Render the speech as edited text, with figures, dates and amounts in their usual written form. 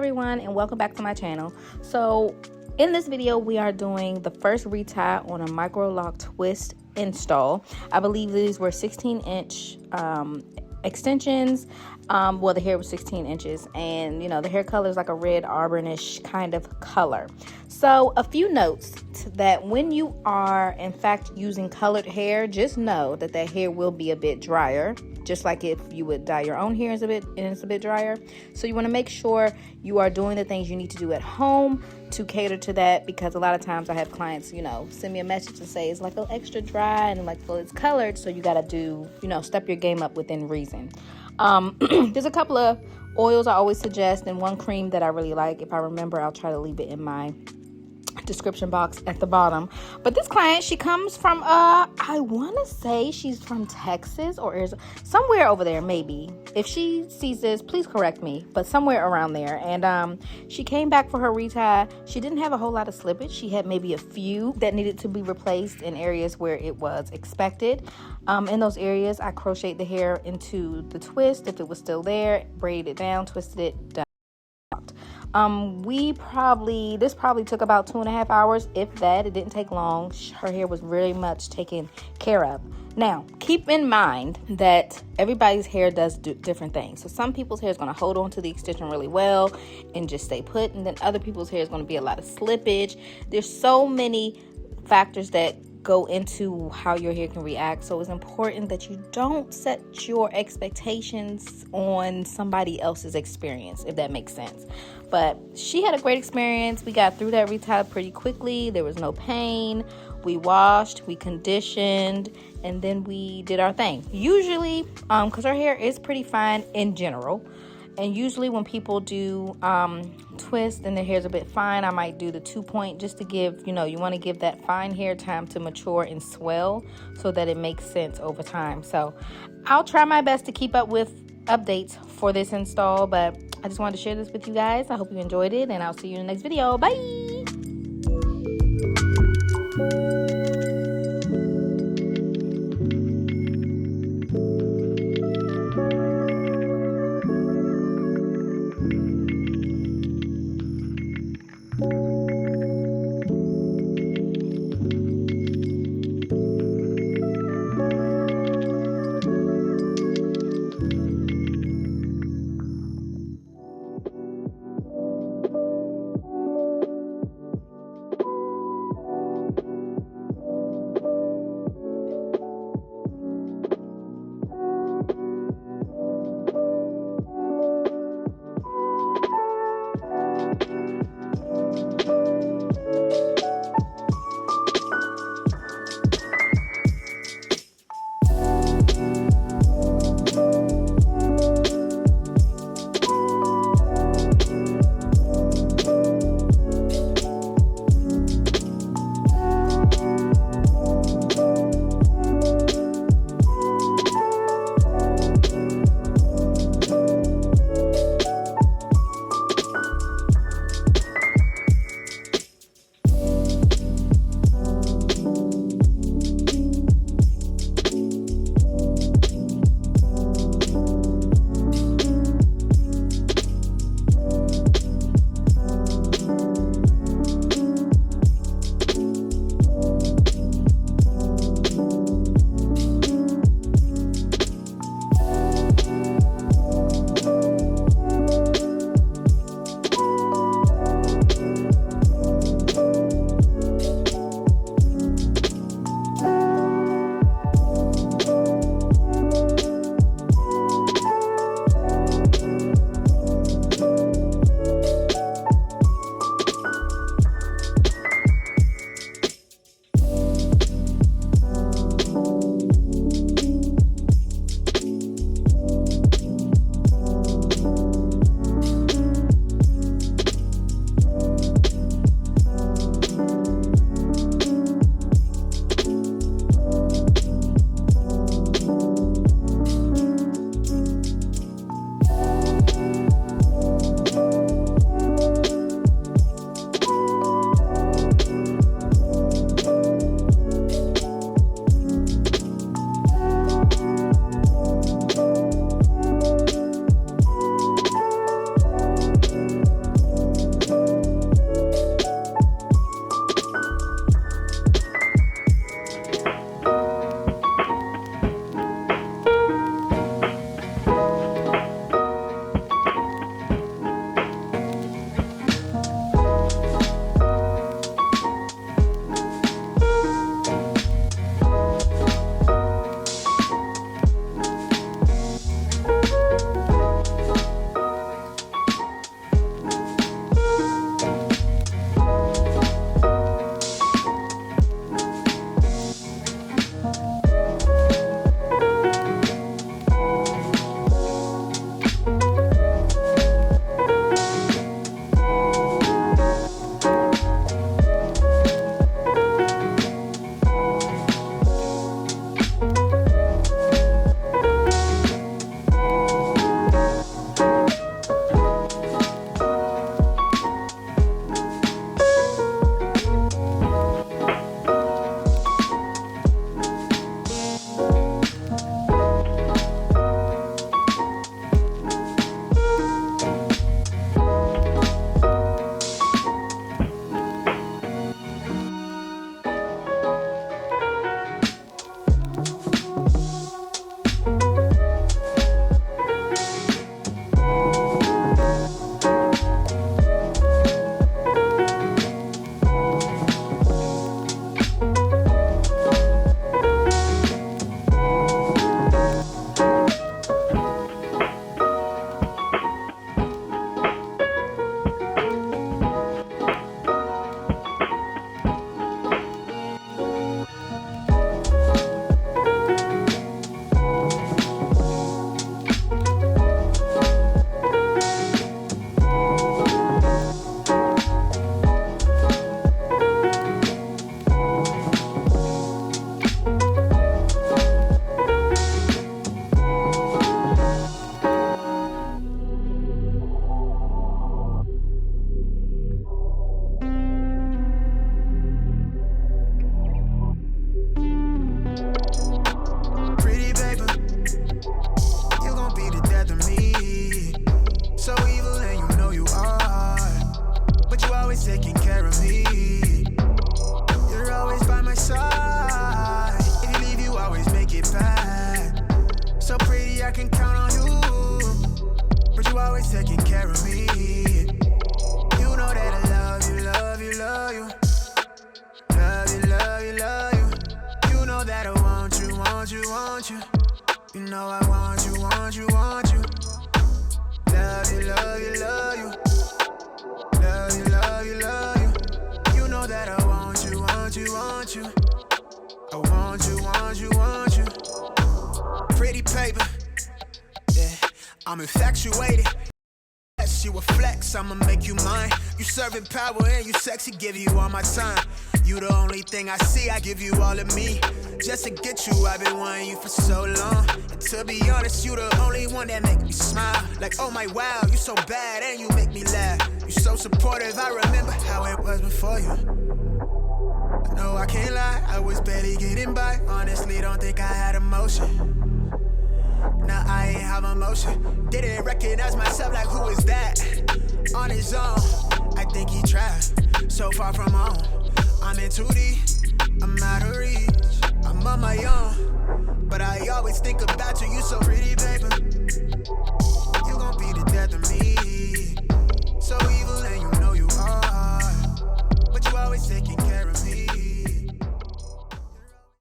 everyone, and welcome back to my channel. So in this video we are doing the first retie on a Microloc twist install. I believe these were 16-inch extensions. Well, the hair was 16 inches, and you know the hair color is like a red auburnish kind of color. So a few notes that when you are in fact using colored hair, just know that that hair will be a bit drier, just like if you would dye your own hair, it's a bit drier. So you want to make sure you are doing the things you need to do at home to cater to that, because a lot of times I have clients, you know, send me a message and say it's like a extra dry, and I'm like, well, it's colored, so you got to do, you know, step your game up within reason. There's a couple of oils I always suggest, and one cream that I really like. If I remember, I'll try to leave it in my description box at the bottom. But this client, she comes from I want to say she's from Texas or is somewhere over there, maybe. If she sees this, please correct me, but somewhere around there. And she came back for her retie. She didn't have a whole lot of slippage. She had maybe a few that needed to be replaced in areas where it was expected. In those areas, I crocheted the hair into the twist. If it was still there, braided it down, twisted it, done. This probably took about 2.5 hours, if that. It didn't take long. Her hair was very much taken care of. Now, keep in mind that everybody's hair does different things. So some people's hair is going to hold on to the extension really well and just stay put, and then other people's hair is going to be a lot of slippage. There's so many factors that go into how your hair can react, so it's important that you don't set your expectations on somebody else's experience, if that makes sense. But she had a great experience. We got through that retie pretty quickly. There was no pain. We washed, we conditioned, and then we did our thing. Usually, because her hair is pretty fine in general, and usually when people do twist and their hair's a bit fine, I might do the 2-point just to give, you know, you want to give that fine hair time to mature and swell so that it makes sense over time. So I'll try my best to keep up with updates for this install, but I just wanted to share this with you guys. I hope you enjoyed it, and I'll see you in the next video. Bye! taking care of me. You know that I love you, love you, love you. Love you, love you, love you. You know that I want you, want you, want you. You know I want you, want you, want you. Love you, love you, love you. Love you, love you, love you. You know that I want you, want you, want you. I want you, want you, want you. Pretty paper, yeah, I'm infatuated. Yes, you a flex, I'ma make you mine. You serving power and you sexy, give you all my time. You the only thing I see, I give you all of me. Just to get you, I've been wanting you for so long. And to be honest, you the only one that make me smile. Like, oh my wow, you so bad and you make me laugh. You so supportive, I remember how it was before you. No, I can't lie, I was barely getting by. Honestly, don't think I had emotion. Now I ain't have emotion. Didn't recognize myself, like who is that? On his own, I think he tried. So far from home, I'm in 2D, I'm out of reach. I'm on my own, but I always think about you. You so pretty, baby. You gon' be the death of me. So evil and you know you are, but you always taking care of me.